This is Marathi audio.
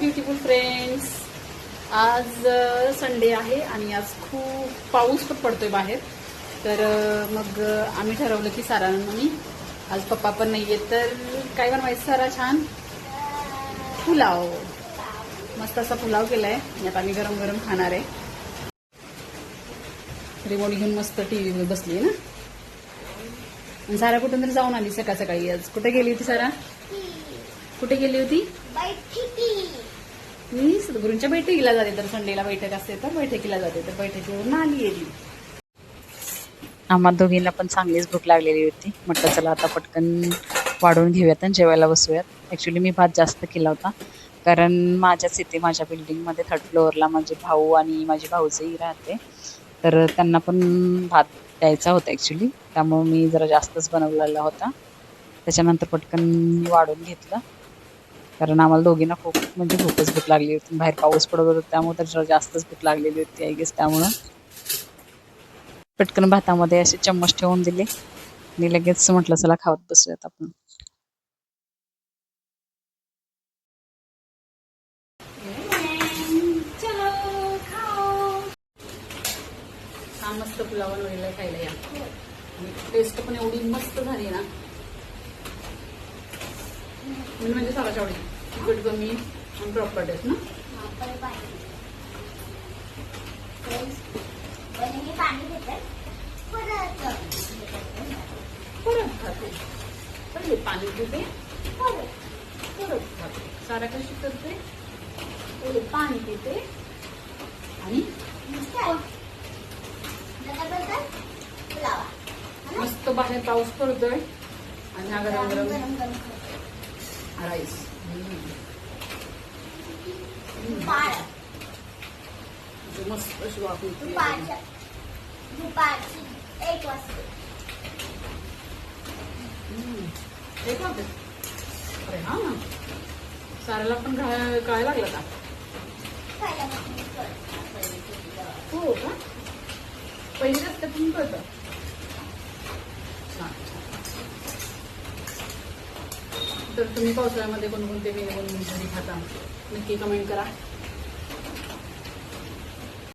ब्युटिफुल फ्रेंड्स, आज संडे आहे आणि आज खूप पाऊस पण पडतोय बाहेर. तर मग आम्ही ठरवलं की सारा मी आज पप्पा पण नाही आहेत तर काय बनवायचं. सारा छान पुलाव, मस्त असा पुलाव केलाय. यात आम्ही गरम गरम खाणार आहे. रिमोट घेऊन मस्त टीव्हीवर बसली ना. आणि सारा कुठून तरी जाऊन आली सकाळ सकाळी. आज कुठे गेली होती सारा? कुठे गेली होती? मी सद्गुरूंच्या बैठकीला जाते. तर संडेला बैठक असते तर बैठकीला जाते. तर बैठकीवरून आली आहे. आम्हा दोघींना पण चांगलीच भूक लागलेली होती. म्हटलं चला आता पटकन वाढून घेऊयात आणि जेवायला बसूयात. ॲक्च्युली मी भात जास्त केला होता कारण माझ्याच इथे माझ्या बिल्डिंगमध्ये 3rd फ्लोअरला माझे भाऊ आणि माझी भाऊजही राहते. तर त्यांना पण भात द्यायचा होता ॲक्च्युली. त्यामुळे मी जरा जास्तच बनवलेला होता. त्याच्यानंतर पटकन मी वाढून घेतलं कारण आम्हाला दोघींना खूप म्हणजे खूपच भूक लागली होती. बाहेर पाऊस पडत होता त्यामुळे तर जरा जास्तच भूक लागलेली होती आय गेस. त्यामुळं पटकन भातामध्ये असे चम्मच ठेवून दिले आणि लगेच म्हटलं चला खावत बसूयात आपण. हा मस्त पुलाव बनवलेला खायला या. टेस्ट पण एवढी मस्त झाली ना. म्हणजे साराच्या आवडी तिखट कमी आणि प्रॉपर टेस्ट ना. परत खाते, पहिले पाणी पिते, परत खाते. सारा कशी करते? पहिले पाणी पिते आणि मस्त बाहेर पाऊस पडतोय आणि हा गरम गरम राईस. मस्त अशी वाफी अरे हा ना. साराला पण काय लागलं का? हो का? पहिली रस्ते पण कळतं. तर तुम्ही पावसाळ्यामध्ये कोणकोणते मेनू बनवून घरी खाता नक्की कमेंट करा.